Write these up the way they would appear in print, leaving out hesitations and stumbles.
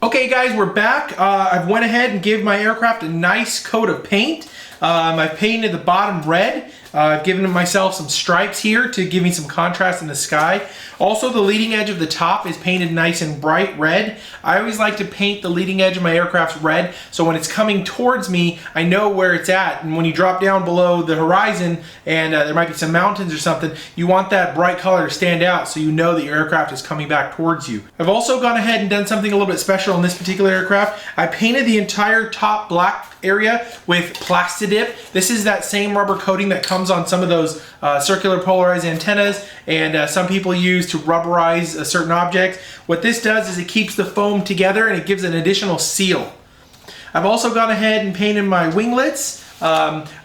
Okay guys, we're back. I've went ahead and gave my aircraft a nice coat of paint. I've painted the bottom red. I've given myself some stripes here to give me some contrast in the sky. Also, the leading edge of the top is painted nice and bright red. I always like to paint the leading edge of my aircraft red, so when it's coming towards me, I know where it's at. And when you drop down below the horizon and there might be some mountains or something, you want that bright color to stand out so you know that your aircraft is coming back towards you. I've also gone ahead and done something a little bit special in this particular aircraft. I painted the entire top black area with Plastidip. This is that same rubber coating that comes on some of those circular polarized antennas, and some people use to rubberize a certain object. What this does is it keeps the foam together and it gives an additional seal. I've also gone ahead and painted my winglets.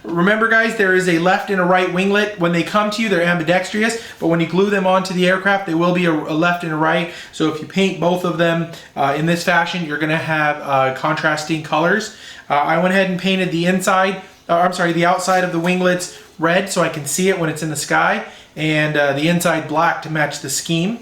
Remember guys, there is a left and a right winglet. When they come to you, they're ambidextrous, but when you glue them onto the aircraft, they will be a left and a right. So if you paint both of them in this fashion, you're going to have contrasting colors. I went ahead and painted the inside, the outside of the winglets red so I can see it when it's in the sky, and the inside black to match the scheme.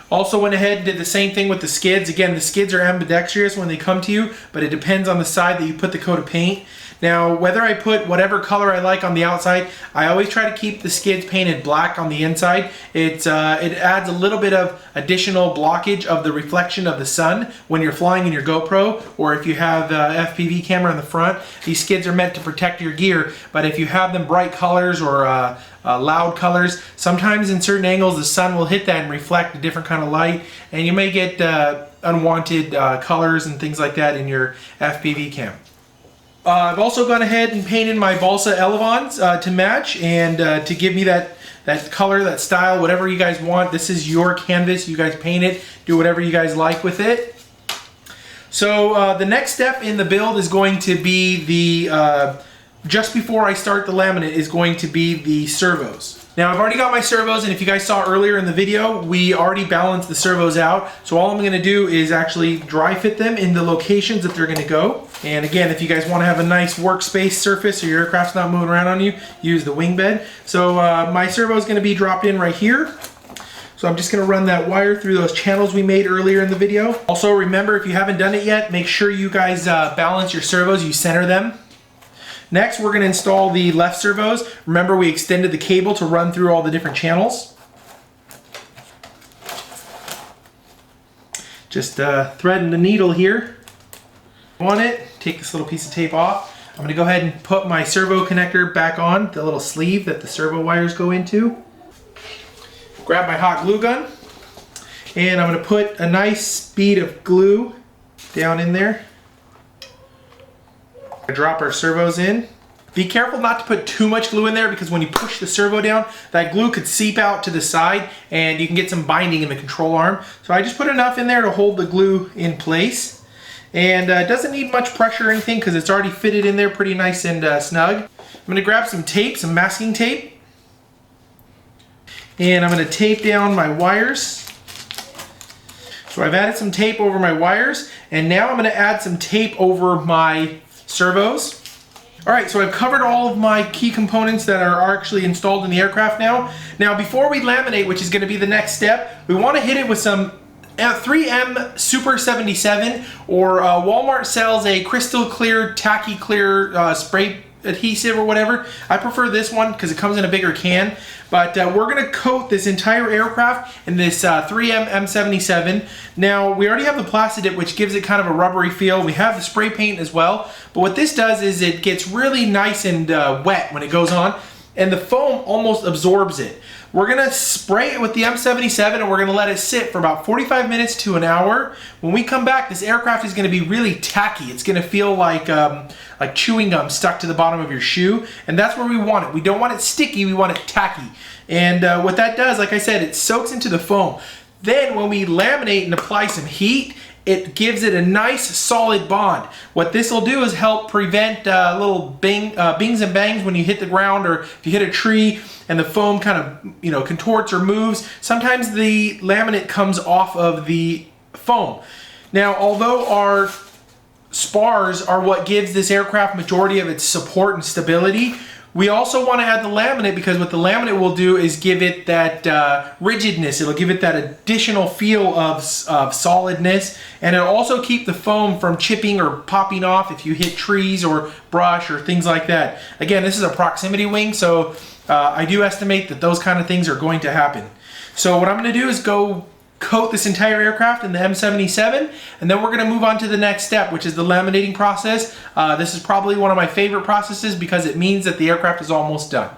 Also went ahead and did the same thing with the skids. Again, the skids are ambidextrous when they come to you, but it depends on the side that you put the coat of paint. Now, whether I put whatever color I like on the outside, I always try to keep the skids painted black on the inside. It adds a little bit of additional blockage of the reflection of the sun when you're flying in your GoPro, or if you have the FPV camera in the front. These skids are meant to protect your gear, but if you have them bright colors or loud colors, sometimes in certain angles the sun will hit that and reflect a different kind of light, and you may get unwanted colors and things like that in your FPV cam. I've also gone ahead and painted my balsa elevons to match and to give me that color, that style, whatever you guys want. This is your canvas. You guys paint it, do whatever you guys like with it. So the next step in the build is going to be the, just before I start the laminate, is going to be the servos. Now I've already got my servos, and if you guys saw earlier in the video, we already balanced the servos out. So all I'm going to do is actually dry fit them in the locations that they're going to go. And again, if you guys want to have a nice workspace surface so your aircraft's not moving around on you, use the wing bed. So my servo is going to be dropped in right here. So I'm just going to run that wire through those channels we made earlier in the video. Also remember, if you haven't done it yet, make sure you guys balance your servos, you center them. Next, we're going to install the left servos. Remember, we extended the cable to run through all the different channels. Just threading the needle here on it. Take this little piece of tape off. I'm going to go ahead and put my servo connector back on, the little sleeve that the servo wires go into. Grab my hot glue gun, and I'm going to put a nice bead of glue down in there. Drop our servos in. Be careful not to put too much glue in there, because when you push the servo down, that glue could seep out to the side and you can get some binding in the control arm. So I just put enough in there to hold the glue in place. And it doesn't need much pressure or anything because it's already fitted in there pretty nice and snug. I'm going to grab some tape, some masking tape. And I'm going to tape down my wires. So I've added some tape over my wires, and now I'm going to add some tape over my servos. Alright, so I've covered all of my key components that are actually installed in the aircraft now. Now before we laminate, which is going to be the next step, we want to hit it with some 3M Super 77, or Walmart sells a crystal clear, tacky clear spray adhesive or whatever. I prefer this one because it comes in a bigger can. But we're going to coat this entire aircraft in this 3M M77. Now, we already have the Plastidip, which gives it kind of a rubbery feel. We have the spray paint as well. But what this does is it gets really nice and wet when it goes on, and the foam almost absorbs it. We're going to spray it with the M77, and we're going to let it sit for about 45 minutes to an hour. When we come back, this aircraft is going to be really tacky. It's going to feel like chewing gum stuck to the bottom of your shoe, and that's where we want it. We don't want it sticky, we want it tacky. And what that does, like I said, it soaks into the foam. Then when we laminate and apply some heat, it gives it a nice solid bond. What this will do is help prevent little bings and bangs when you hit the ground, or if you hit a tree and the foam kind of contorts or moves. Sometimes the laminate comes off of the foam. Now, although our spars are what gives this aircraft majority of its support and stability, We also want to add the laminate because what the laminate will do is give it that rigidness. It'll give it that additional feel of solidness, and it'll also keep the foam from chipping or popping off if you hit trees or brush or things like that. Again, this is a proximity wing, so I do estimate that those kind of things are going to happen. So what I'm going to do is go coat this entire aircraft in the M77, and then we're going to move on to the next step, which is the laminating process. This is probably one of my favorite processes because it means that the aircraft is almost done.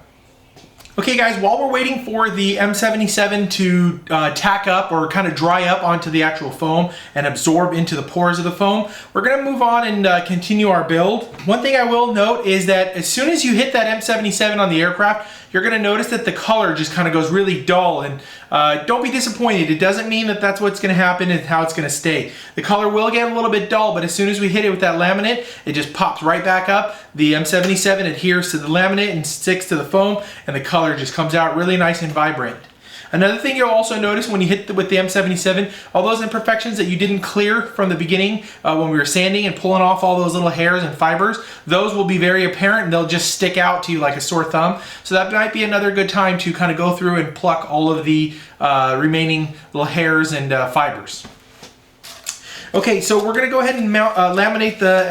Okay guys, while we're waiting for the M77 to tack up or kind of dry up onto the actual foam and absorb into the pores of the foam, we're going to move on and continue our build. One thing I will note is that as soon as you hit that M77 on the aircraft, you're going to notice that the color just kind of goes really dull, and don't be disappointed. It doesn't mean that that's what's going to happen and how it's going to stay. The color will get a little bit dull, but as soon as we hit it with that laminate, it just pops right back up. The M77 adheres to the laminate and sticks to the foam, and the color just comes out really nice and vibrant. Another thing you'll also notice when you hit with the M77, all those imperfections that you didn't clear from the beginning when we were sanding and pulling off all those little hairs and fibers, those will be very apparent and they'll just stick out to you like a sore thumb. So that might be another good time to kind of go through and pluck all of the remaining little hairs and fibers. Okay, so we're going to go ahead and laminate the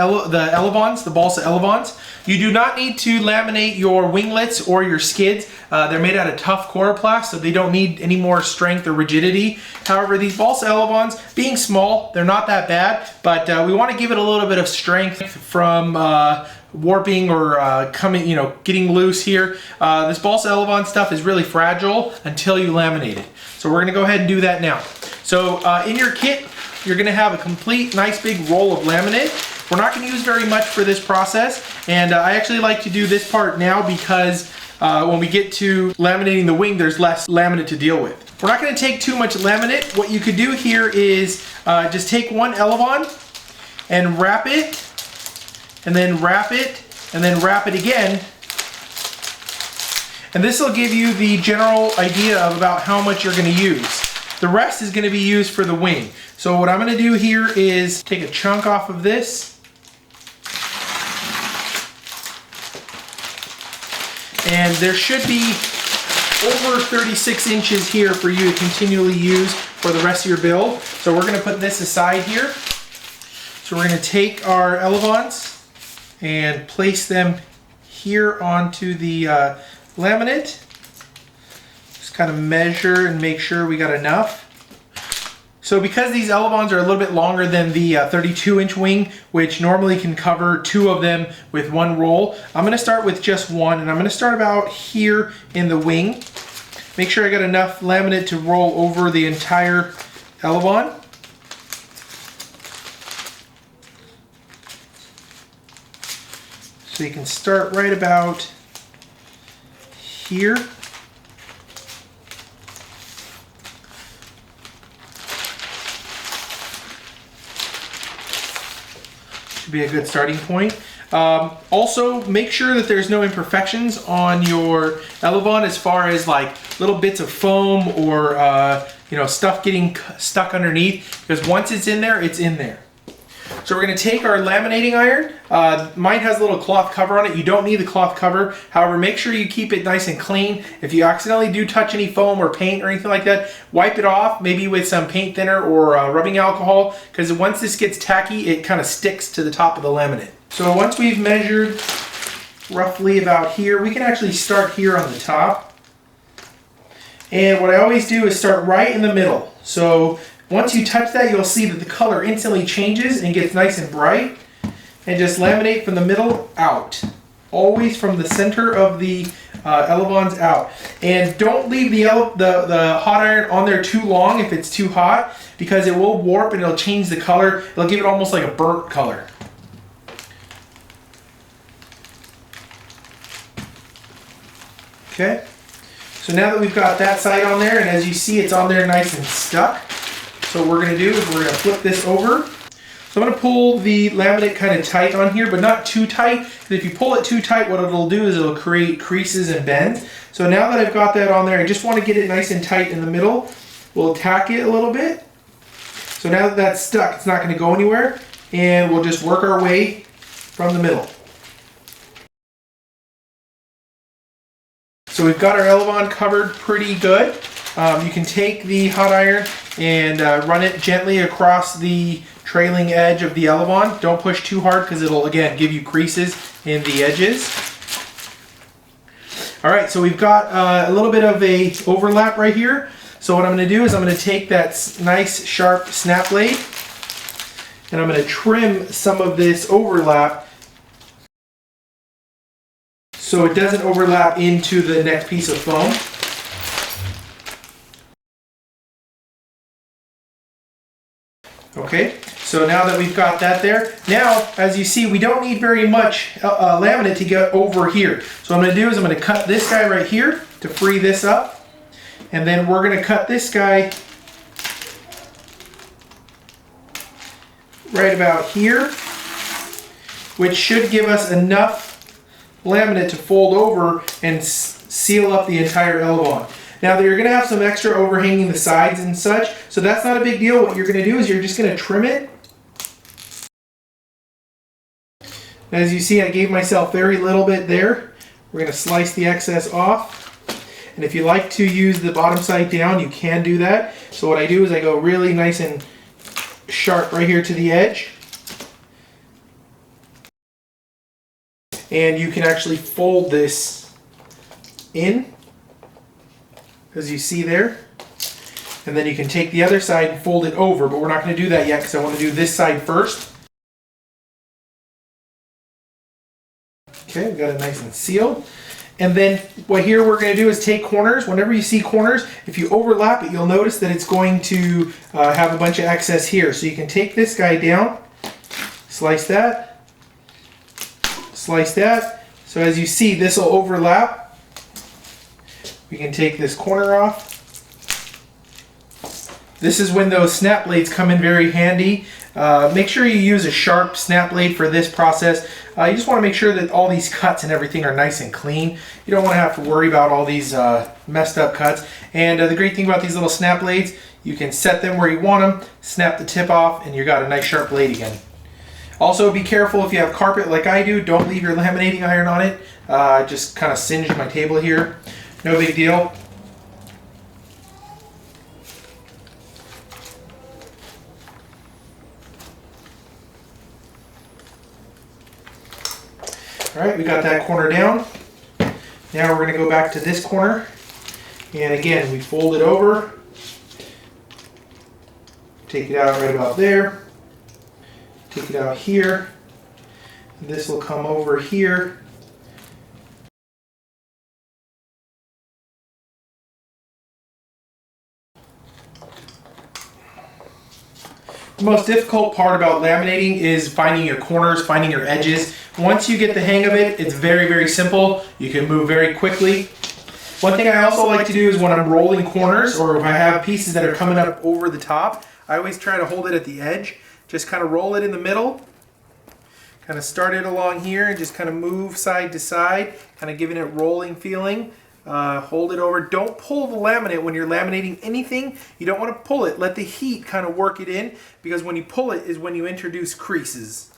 elevons, the balsa elevons. You do not need to laminate your winglets or your skids. They're made out of tough coroplast, so they don't need any more strength or rigidity. However, these balsa elevons, being small, they're not that bad, but we want to give it a little bit of strength from warping or getting loose here. This balsa elevon stuff is really fragile until you laminate it. So we're going to go ahead and do that now. So in your kit, you're going to have a complete nice big roll of laminate. We're not going to use very much for this process, and I actually like to do this part now because when we get to laminating the wing, there's less laminate to deal with. We're not going to take too much laminate. What you could do here is just take one elevon and wrap it, and then wrap it, and then wrap it again. And this will give you the general idea of about how much you're going to use. The rest is going to be used for the wing. So what I'm going to do here is take a chunk off of this. And there should be over 36 inches here for you to continually use for the rest of your build. So we're going to put this aside here. So we're going to take our elevons and place them here onto the laminate. Just kind of measure and make sure we got enough. So because these elevons are a little bit longer than the 32-inch wing, which normally can cover 2 of them with one roll, I'm going to start with just one, and I'm going to start about here in the wing. Make sure I got enough laminate to roll over the entire elevon. So you can start right about here. Be a good starting point. Also, make sure that there's no imperfections on your elevon as far as like little bits of foam or stuff getting stuck underneath, because once it's in there, it's in there. So we're going to take our laminating iron. Mine has a little cloth cover on it. You don't need the cloth cover. However, make sure you keep it nice and clean. If you accidentally do touch any foam or paint or anything like that, wipe it off, maybe with some paint thinner or rubbing alcohol, because once this gets tacky, it kind of sticks to the top of the laminate. So once we've measured roughly about here, we can actually start here on the top. And what I always do is start right in the middle. So once you touch that, you'll see that the color instantly changes and gets nice and bright. And just laminate from the middle out. Always from the center of the elevons out. And don't leave the hot iron on there too long if it's too hot, because it will warp and it'll change the color. It'll give it almost like a burnt color. Okay. So now that we've got that side on there, and as you see, it's on there nice and stuck. So what we're going to do is we're going to flip this over. So I'm going to pull the laminate kind of tight on here, but not too tight, because if you pull it too tight, what it'll do is it'll create creases and bends. So now that I've got that on there, I just want to get it nice and tight in the middle. We'll tack it a little bit. So now that that's stuck, it's not going to go anywhere, and we'll just work our way from the middle. so we've got our elevon covered pretty good. You can take the hot iron and run it gently across the trailing edge of the elevon. Don't push too hard because it'll, again, give you creases in the edges. All right, so we've got a little bit of a overlap right here. So what I'm going to do is I'm going to take that nice sharp snap blade and I'm going to trim some of this overlap so it doesn't overlap into the next piece of foam. Okay, so now that we've got that there, now as you see we don't need very much laminate to get over here. So what I'm going to do is I'm going to cut this guy right here to free this up, and then we're going to cut this guy right about here, which should give us enough laminate to fold over and seal up the entire elevon. Now you're going to have some extra overhanging the sides and such, so that's not a big deal. What you're going to do is you're just going to trim it. As you see, I gave myself very little bit there. We're going to slice the excess off. And if you like to use the bottom side down, you can do that. So what I do is I go really nice and sharp right here to the edge. And you can actually fold this in, as you see there. And then you can take the other side and fold it over, but we're not going to do that yet because I want to do this side first. Okay, we've got it nice and sealed. And then what here we're going to do is take corners. Whenever you see corners, if you overlap it, you'll notice that it's going to have a bunch of excess here. So you can take this guy down, slice that, slice that. So as you see, this will overlap. We can take this corner off. This is when those snap blades come in very handy. Make sure you use a sharp snap blade for this process. You just want to make sure that all these cuts and everything are nice and clean. You don't want to have to worry about all these messed up cuts. And the great thing about these little snap blades, you can set them where you want them, snap the tip off, and you got a nice sharp blade again. Also, be careful if you have carpet like I do. Don't leave your laminating iron on it. Just kind of singed my table here. No big deal. All right, we got that corner down. Now we're going to go back to this corner. And again, we fold it over. Take it out right about there. Take it out here. This will come over here. The most difficult part about laminating is finding your corners, finding your edges. Once you get the hang of it, it's very, very simple. You can move very quickly. One thing I also like to do is when I'm rolling corners, or if I have pieces that are coming up over the top, I always try to hold it at the edge. Just kind of roll it in the middle, kind of start it along here and just kind of move side to side, kind of giving it rolling feeling. Hold it over. Don't pull the laminate when you're laminating anything. You don't want to pull it. Let the heat kind of work it in, because when you pull it is when you introduce creases.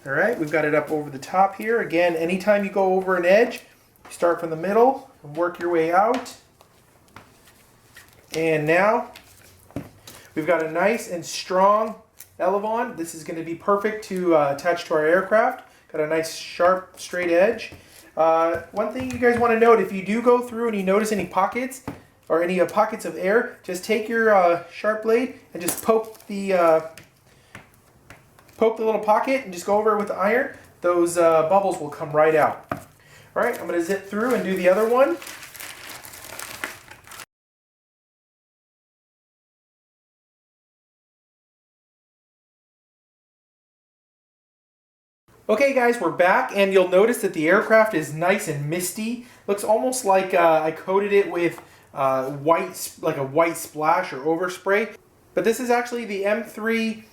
All right, we've got it up over the top here. Again, anytime you go over an edge, you start from the middle and work your way out. And now we've got a nice and strong elevon. This is going to be perfect to attach to our aircraft. Got a nice sharp straight edge. One thing you guys want to note, if you do go through and you notice any pockets or any pockets of air, just take your sharp blade and just poke the little pocket and just go over it with the iron. Those bubbles will come right out. All right, I'm going to zip through and do the other one. Okay guys, we're back, and you'll notice that the aircraft is nice and misty. Looks almost like I coated it with white, like a white splash or overspray. But this is actually the M3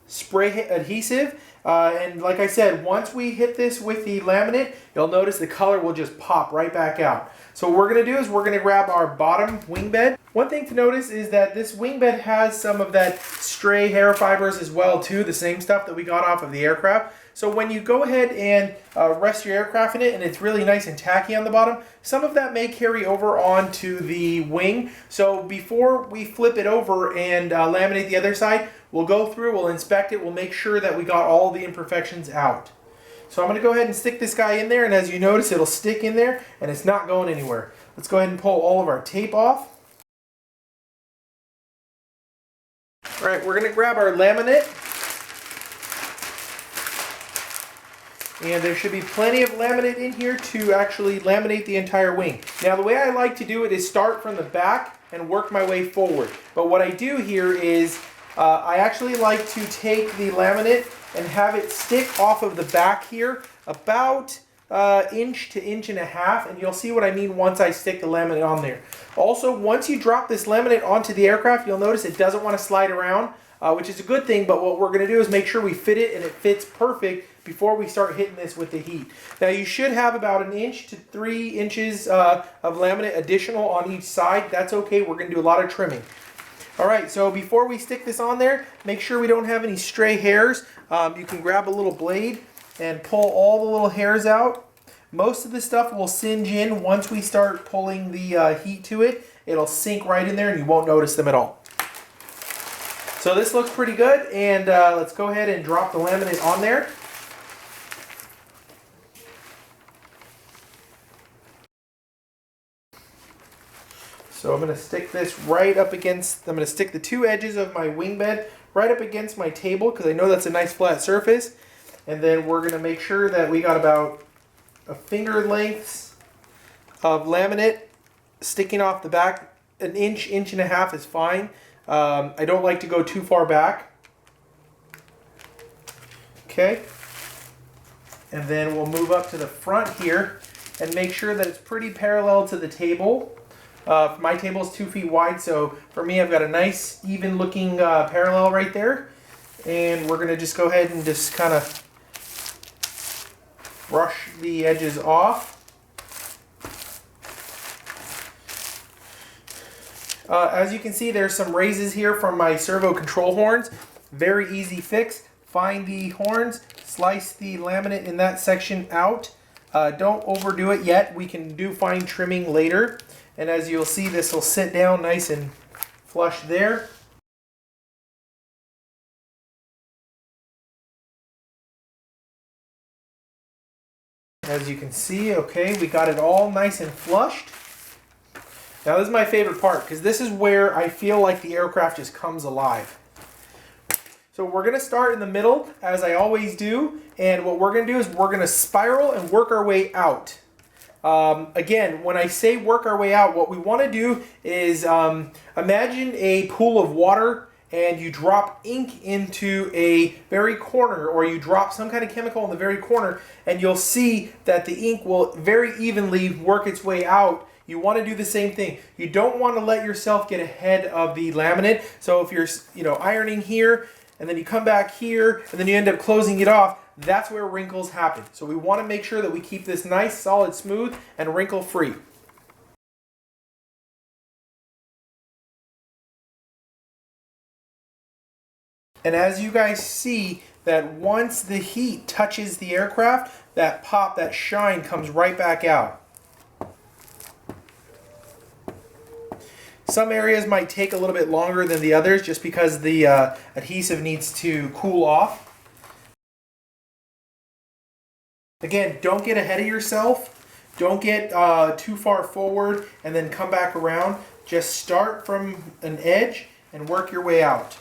spray adhesive. And like I said, once we hit this with the laminate, you'll notice the color will just pop right back out. So what we're going to do is we're going to grab our bottom wing bed. One thing to notice is that this wing bed has some of that stray hair fibers as well too, the same stuff that we got off of the aircraft. So when you go ahead and rest your aircraft in it and it's really nice and tacky on the bottom, some of that may carry over onto the wing. So before we flip it over and laminate the other side, we'll go through, we'll inspect it, we'll make sure that we got all the imperfections out. So I'm going to go ahead and stick this guy in there, and as you notice, it'll stick in there and it's not going anywhere. Let's go ahead and pull all of our tape off. All right, we're going to grab our laminate. And there should be plenty of laminate in here to actually laminate the entire wing. Now the way I like to do it is start from the back and work my way forward. But what I do here is I actually like to take the laminate and have it stick off of the back here about inch to inch and a half, and you'll see what I mean once I stick the laminate on there. Also, once you drop this laminate onto the aircraft, you'll notice it doesn't want to slide around, which is a good thing, but what we're going to do is make sure we fit it and it fits perfect before we start hitting this with the heat. Now you should have about 1 inch to 3 inches of laminate additional on each side. That's okay, we're going to do a lot of trimming. Alright, so before we stick this on there, make sure we don't have any stray hairs. You can grab a little blade and pull all the little hairs out. Most of the stuff will singe in once we start pulling the heat to it. It'll sink right in there and you won't notice them at all. So this looks pretty good, and let's go ahead and drop the laminate on there. So I'm going to stick this right up against, I'm going to stick the two edges of my wing bed right up against my table because I know that's a nice flat surface. And then we're going to make sure that we got about a finger length of laminate sticking off the back. 1 inch, inch and a half is fine. I don't like to go too far back. Okay. And then we'll move up to the front here and make sure that it's pretty parallel to the table. My table is 2 feet wide, so for me I've got a nice even looking parallel right there. And we're going to just go ahead and just kind of brush the edges off. As you can see, there's some raises here from my servo control horns. Very easy fix. Find the horns, slice the laminate in that section out. Don't overdo it yet. We can do fine trimming later. And as you'll see, this will sit down nice and flush there. As you can see, okay, we got it all nice and flushed. Now this is my favorite part because this is where I feel like the aircraft just comes alive. So we're going to start in the middle, as I always do, and what we're going to do is we're going to spiral and work our way out. Again, when I say work our way out, what we want to do is imagine a pool of water and you drop ink into a very corner, or you drop some kind of chemical in the very corner, and you'll see that the ink will very evenly work its way out. You want to do the same thing. You don't want to let yourself get ahead of the laminate. So if you're ironing here and then you come back here and then you end up closing it off, that's where wrinkles happen. So we want to make sure that we keep this nice, solid, smooth, and wrinkle free. And as you guys see, that once the heat touches the aircraft, that pop, that shine comes right back out. Some areas might take a little bit longer than the others just because the adhesive needs to cool off. Again, don't get ahead of yourself. Don't get too far forward and then come back around. Just start from an edge and work your way out.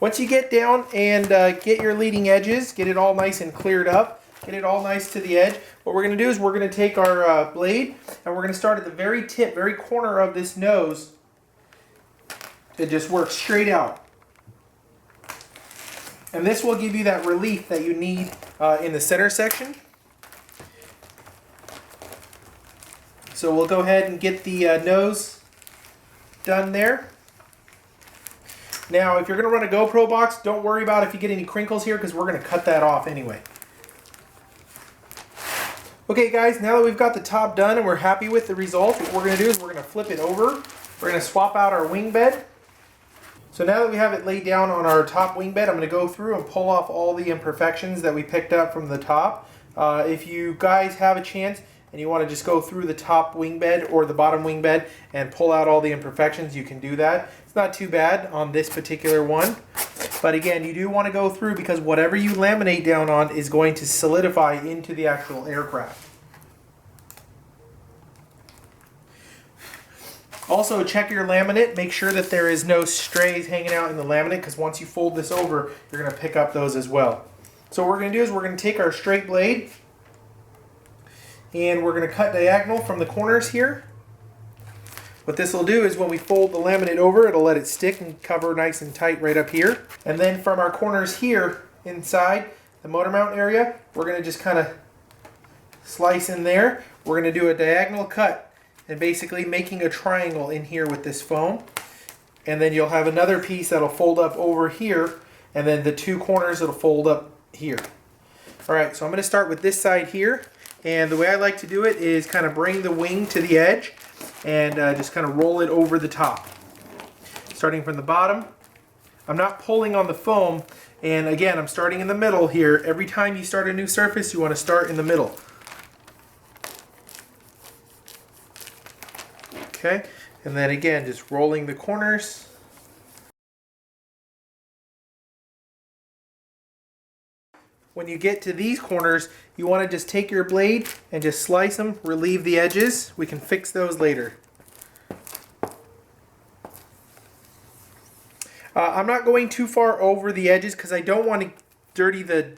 Once you get down and get your leading edges, get it all nice and cleared up, get it all nice to the edge, what we're going to do is we're going to take our blade and we're going to start at the very tip, very corner of this nose to just work straight out. And this will give you that relief that you need in the center section. So we'll go ahead and get the nose done there. Now, if you're going to run a GoPro box, don't worry about if you get any crinkles here because we're going to cut that off anyway. Okay guys, now that we've got the top done and we're happy with the result, what we're going to do is we're going to flip it over. We're going to swap out our wing bed. So now that we have it laid down on our top wing bed, I'm going to go through and pull off all the imperfections that we picked up from the top. If you guys have a chance and you want to just go through the top wing bed or the bottom wing bed and pull out all the imperfections, you can do that. It's not too bad on this particular one. But again, you do want to go through because whatever you laminate down on is going to solidify into the actual aircraft. Also, check your laminate. Make sure that there is no strays hanging out in the laminate because once you fold this over, you're going to pick up those as well. So what we're going to do is we're going to take our straight blade and we're going to cut diagonal from the corners here. What this will do is when we fold the laminate over, it'll let it stick and cover nice and tight right up here. And then from our corners here inside the motor mount area, we're going to just kind of slice in there. We're going to do a diagonal cut and basically making a triangle in here with this foam. And then you'll have another piece that'll fold up over here, and then the two corners that'll fold up here. Alright, so I'm going to start with this side here, and the way I like to do it is kind of bring the wing to the edge and just kind of roll it over the top. Starting from the bottom, I'm not pulling on the foam, and again, I'm starting in the middle here. Every time you start a new surface, you want to start in the middle. Okay, and then again, just rolling the corners. When you get to these corners, you want to just take your blade and just slice them, relieve the edges. We can fix those later. I'm not going too far over the edges because I don't want to dirty the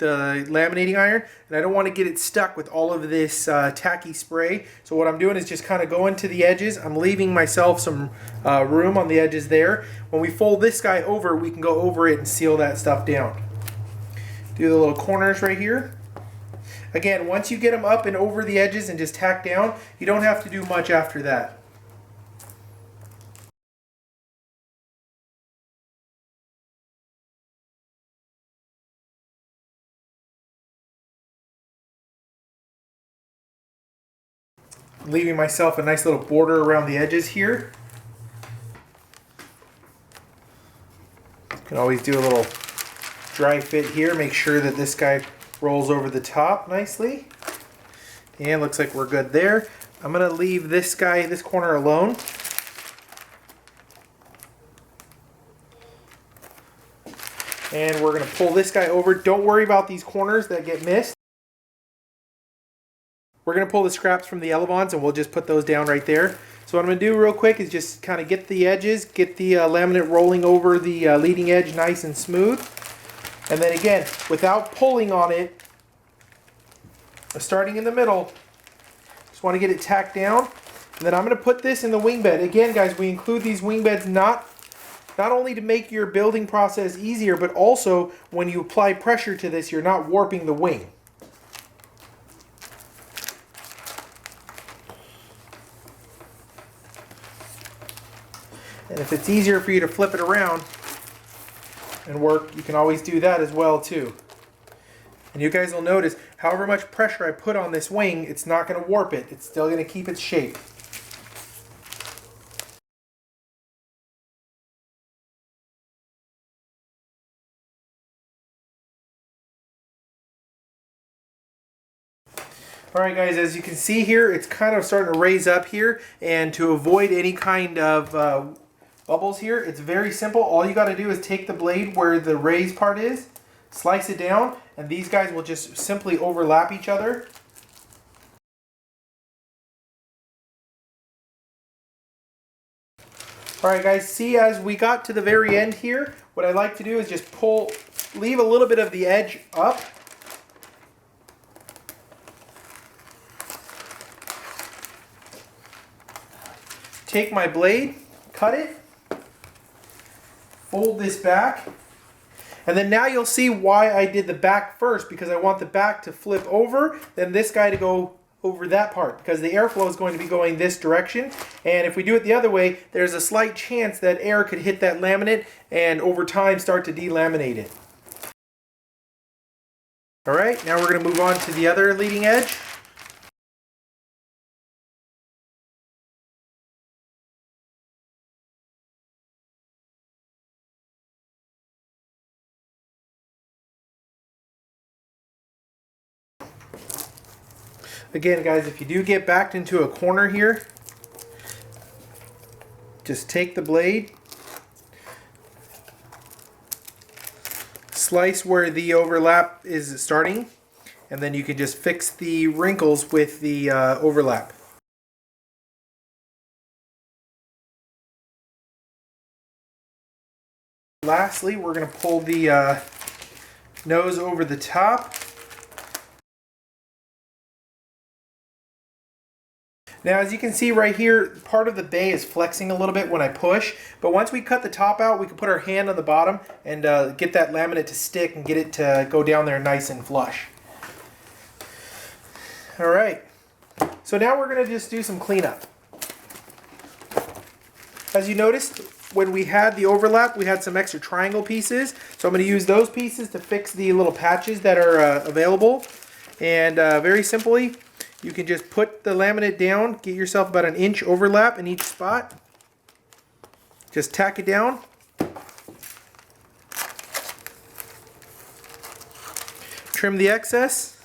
laminating iron, and I don't want to get it stuck with all of this tacky spray. So what I'm doing is just kind of going to the edges. I'm leaving myself some room on the edges there. When we fold this guy over, we can go over it and seal that stuff down. Do the little corners right here. Again, once you get them up and over the edges and just tack down, you don't have to do much after that. Leaving myself a nice little border around the edges here. You can always do a little dry fit here. Make sure that this guy rolls over the top nicely. And looks like we're good there. I'm going to leave this guy, this corner alone. And we're going to pull this guy over. Don't worry about these corners that get missed. We're going to pull the scraps from the elevons and we'll just put those down right there. So what I'm going to do real quick is just kind of get the edges, get the laminate rolling over the leading edge nice and smooth. And then again, without pulling on it, starting in the middle, just want to get it tacked down. And then I'm going to put this in the wing bed. Again guys, we include these wing beds not only to make your building process easier, but also when you apply pressure to this, you're not warping the wing. And if it's easier for you to flip it around and work, you can always do that as well too. And you guys will notice, however much pressure I put on this wing, it's not going to warp it. It's still going to keep its shape. Alright guys, as you can see here, it's kind of starting to raise up here, and to avoid any kind of bubbles here, it's very simple. All you got to do is take the blade where the raised part is, slice it down, and these guys will just simply overlap each other. Alright guys, see, as we got to the very end here, what I like to do is just leave a little bit of the edge up. Take my blade, cut it, fold this back, and then now you'll see why I did the back first, because I want the back to flip over, then this guy to go over that part because the airflow is going to be going this direction. And if we do it the other way, there's a slight chance that air could hit that laminate and over time start to delaminate it. All right, now we're going to move on to the other leading edge. Again, guys, if you do get backed into a corner here, just take the blade, slice where the overlap is starting, and then you can just fix the wrinkles with the overlap. Lastly, we're going to pull the nose over the top. Now, as you can see right here, part of the bay is flexing a little bit when I push, but once we cut the top out, we can put our hand on the bottom and get that laminate to stick and get it to go down there nice and flush. All right, so now we're gonna just do some cleanup. As you noticed, when we had the overlap, we had some extra triangle pieces, so I'm gonna use those pieces to fix the little patches that are available. And very simply, you can just put the laminate down, get yourself about an inch overlap in each spot. Just tack it down. Trim the excess.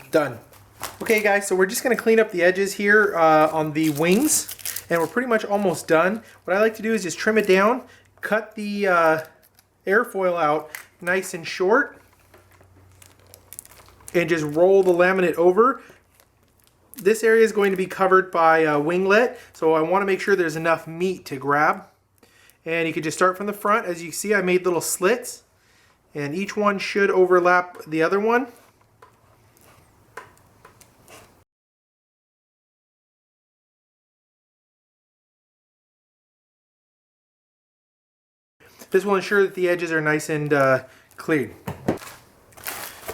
Done. Okay guys, so we're just going to clean up the edges here on the wings, and we're pretty much almost done. What I like to do is just trim it down, cut the airfoil out nice and short, and just roll the laminate over. This area is going to be covered by winglet, so I want to make sure there's enough meat to grab. And you can just start from the front. As you see, I made little slits, and each one should overlap the other one. This will ensure that the edges are nice and clean.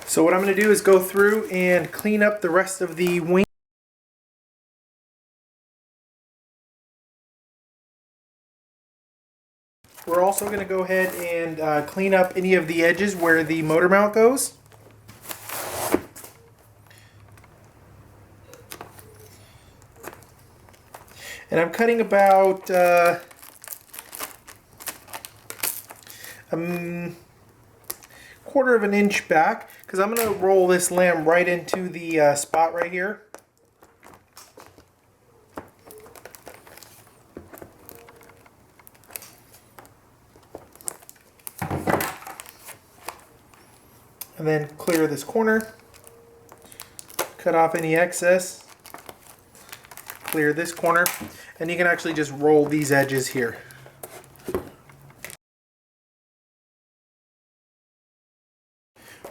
So what I'm going to do is go through and clean up the rest of the wing. We're also going to go ahead and clean up any of the edges where the motor mount goes. And I'm cutting about quarter of an inch back because I'm going to roll this lamb right into the spot right here. And then clear this corner, cut off any excess, clear this corner, and you can actually just roll these edges here.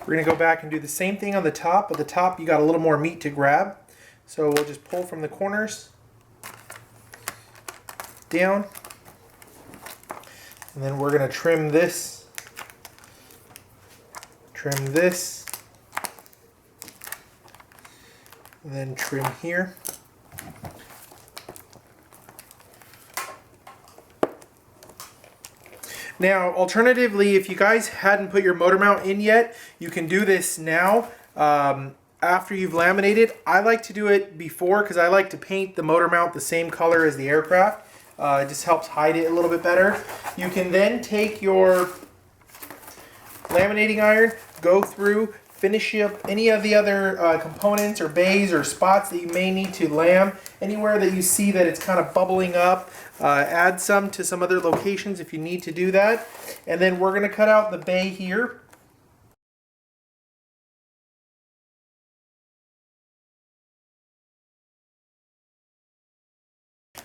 We're going to go back and do the same thing on the top. At the top you got a little more meat to grab. So we'll just pull from the corners down. And then we're going to trim this, and then trim here. Now, alternatively, if you guys hadn't put your motor mount in yet, you can do this now after you've laminated. I like to do it before because I like to paint the motor mount the same color as the aircraft. It just helps hide it a little bit better. You can then take your laminating iron, go through, finish up any of the other components or bays or spots that you may need to lam. Anywhere that you see that it's kind of bubbling up, add some to some other locations if you need to do that. And then we're going to cut out the bay here.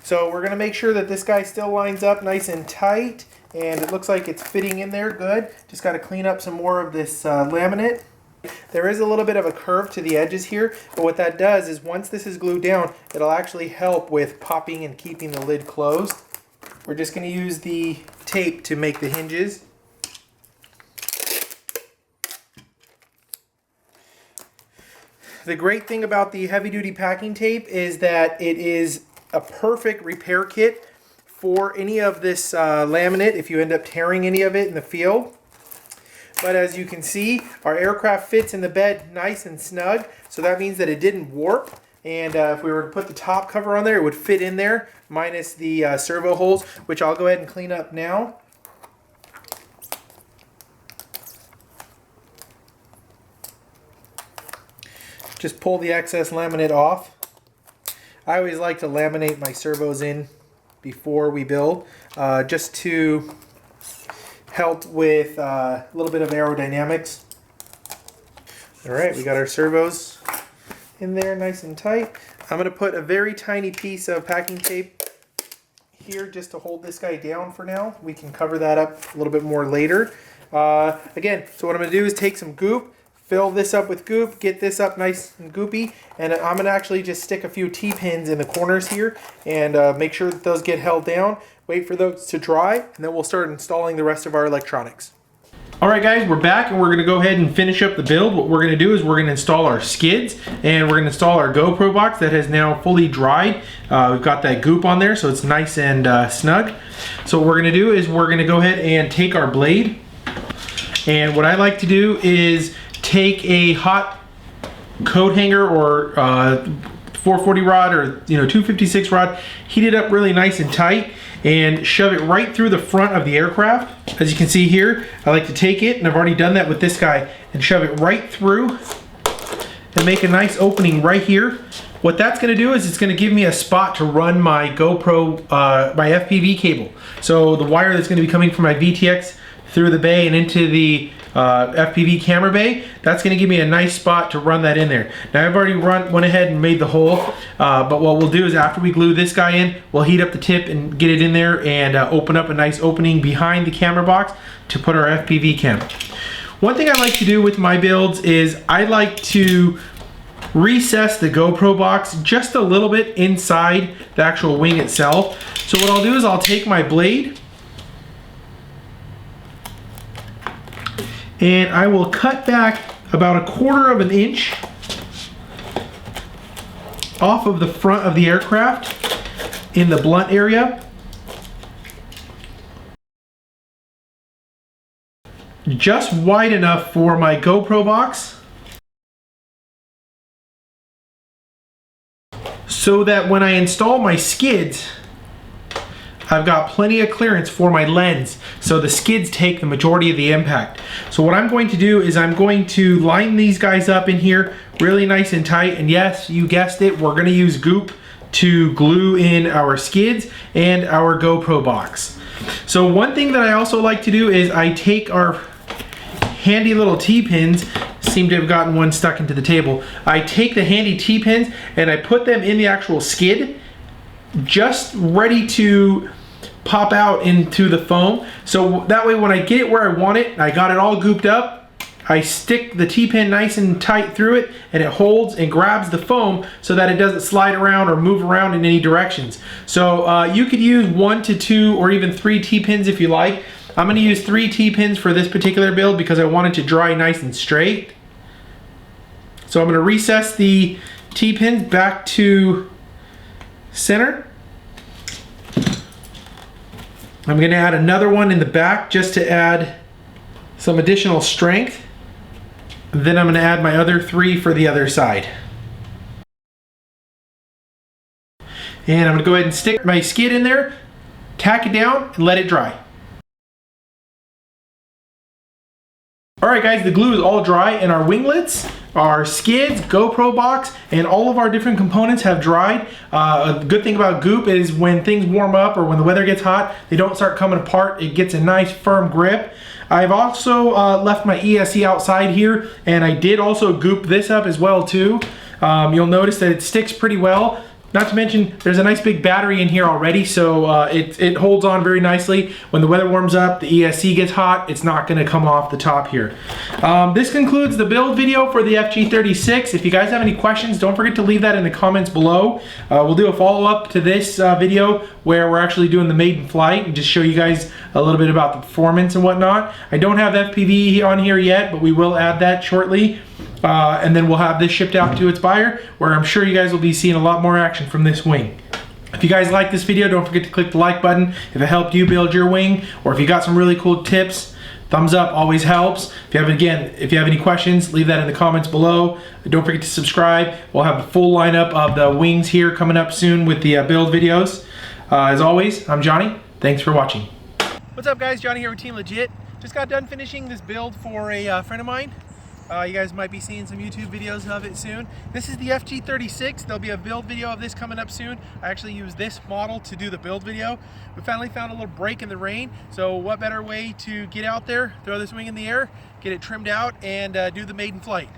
So we're going to make sure that this guy still lines up nice and tight, and it looks like it's fitting in there good. Just got to clean up some more of this laminate. There is a little bit of a curve to the edges here, but what that does is once this is glued down, it'll actually help with popping and keeping the lid closed. We're just going to use the tape to make the hinges. The great thing about the heavy-duty packing tape is that it is a perfect repair kit for any of this laminate if you end up tearing any of it in the field. But as you can see, our aircraft fits in the bed nice and snug, so that means that it didn't warp. And if we were to put the top cover on there, it would fit in there, minus the servo holes, which I'll go ahead and clean up now. Just pull the excess laminate off. I always like to laminate my servos in before we build, just to help with a little bit of aerodynamics. All right, we got our servos in there nice and tight. I'm going to put a very tiny piece of packing tape here just to hold this guy down for now. We can cover that up a little bit more later. Again, so what I'm going to do is take some goop, fill this up with goop, get this up nice and goopy, and I'm going to actually just stick a few T-pins in the corners here and make sure that those get held down, wait for those to dry, and then we'll start installing the rest of our electronics. Alright guys, we're back and we're going to go ahead and finish up the build. What we're going to do is we're going to install our skids and we're going to install our GoPro box that has now fully dried. We've got that goop on there so it's nice and snug. So what we're going to do is we're going to go ahead and take our blade, and what I like to do is take a hot coat hanger or 440 rod or 256 rod, heat it up really nice and tight and shove it right through the front of the aircraft. As you can see here, I like to take it, and I've already done that with this guy, and shove it right through and make a nice opening right here. What that's going to do is it's going to give me a spot to run my GoPro, my FPV cable. So the wire that's going to be coming from my VTX through the bay and into the FPV camera bay, that's going to give me a nice spot to run that in there. Now I've already went ahead and made the hole, but what we'll do is after we glue this guy in, we'll heat up the tip and get it in there and open up a nice opening behind the camera box to put our FPV cam. One thing I like to do with my builds is I like to recess the GoPro box just a little bit inside the actual wing itself. So what I'll do is I'll take my blade and I will cut back about 1/4 of an inch off of the front of the aircraft in the blunt area. Just wide enough for my GoPro box so that when I install my skids, I've got plenty of clearance for my lens, so the skids take the majority of the impact. So what I'm going to do is I'm going to line these guys up in here really nice and tight, and yes, you guessed it, we're going to use goop to glue in our skids and our GoPro box. So one thing that I also like to do is I take our handy little T-pins, seem to have gotten one stuck into the table. I take the handy T-pins and I put them in the actual skid, just ready to pop out into the foam. So that way when I get it where I want it, I got it all gooped up, I stick the T-pin nice and tight through it and it holds and grabs the foam so that it doesn't slide around or move around in any directions. So you could use 1 to 2 or even 3 T-pins if you like. I'm going to use 3 T-pins for this particular build because I want it to dry nice and straight. So I'm going to recess the T-pins back to center. I'm going to add another one in the back just to add some additional strength. Then I'm going to add my other 3 for the other side. And I'm going to go ahead and stick my skid in there, tack it down, and let it dry. Alright guys, the glue is all dry and our winglets, our skids, GoPro box, and all of our different components have dried. A good thing about goop is when things warm up or when the weather gets hot, they don't start coming apart. It gets a nice firm grip. I've also left my ESC outside here, and I did also goop this up as well too. You'll notice that it sticks pretty well. Not to mention, there's a nice big battery in here already, so it holds on very nicely. When the weather warms up, the ESC gets hot, it's not gonna come off the top here. This concludes the build video for the FG36. If you guys have any questions, don't forget to leave that in the comments below. We'll do a follow-up to this video where we're actually doing the maiden flight and just show you guys a little bit about the performance and whatnot. I don't have FPV on here yet, but we will add that shortly. And then we'll have this shipped out to its buyer, where I'm sure you guys will be seeing a lot more action from this wing. If you guys like this video, don't forget to click the like button if it helped you build your wing, or if you got some really cool tips, thumbs up always helps. If you have any questions, leave that in the comments below. Don't forget to subscribe. We'll have a full lineup of the wings here coming up soon with the build videos. As always, I'm Johnny. Thanks for watching. What's up, guys? Johnny here with Team Legit. Just got done finishing this build for a friend of mine. You guys might be seeing some YouTube videos of it soon. This is the FG36. There'll be a build video of this coming up soon. I actually used this model to do the build video. We finally found a little break in the rain, so what better way to get out there, throw this wing in the air, get it trimmed out, and do the maiden flight.